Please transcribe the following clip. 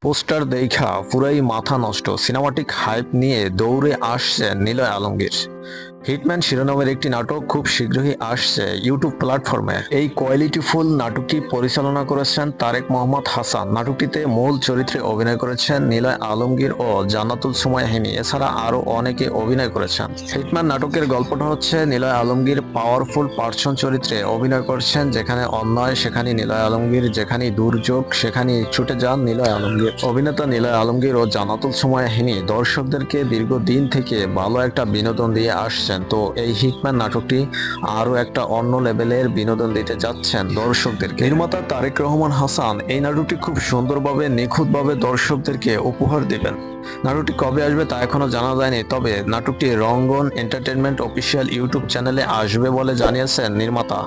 Poster দেইখা পুরাই মাথা নষ্ট, সিনেমাটিক হাইপ নিয়ে দৌড়ে আসছেন নিলয় আলমগীর। হিটম্যান শিরোনামের একটি নাটক খুব শীঘ্রই আসছে ইউটিউব প্ল্যাটফর্মে। এই কোয়ালিটিফুল নাটকটি পরিচালনা করেছেন তারেক মোহাম্মদ হাসান। নাটকটিতে মূল চরিত্রে অভিনয় করেছেন নিলয় আলমগীর ও জান্নাতুল সুমাইয়া হিমি, এছাড়া আরো অনেকে অভিনয় করেছেন। হিটম্যান নাটকের গল্পটা হচ্ছে নিলয় আলমগীর পাওয়ারফুল পার্সন চরিত্রে অভিনয় করছেন, যেখানে অন্যায় সেখানে নিলয় আলমগীর, যেখানে দুর্যোগ সেখানে ছুটে যান নিলয় আলমগীর। অভিনেতা নিলয় আলমগীর ও জান্নাতুল সুমাইয়া হিমি দর্শকদেরকে দীর্ঘদিন থেকে ভালো একটা বিনোদন দিয়ে আসছেন। তো এই হিটম্যান নাটকটি আরো একটা অন্য লেভেলের বিনোদন দিতে যাচ্ছেন দর্শকদেরকে। নির্মাতা তারেক রহমান হাসান এই নাটকটি খুব সুন্দরভাবে নিখুঁতভাবে দর্শকদেরকে উপহার দিবেন। নাটকটি কবে আসবে তা এখনো জানা যায়নি, তবে নাটকটি রঙ্গন এন্টারটেইনমেন্ট অফিসিয়াল ইউটিউব চ্যানেলে আসবে বলে জানিয়েছেন নির্মাতা।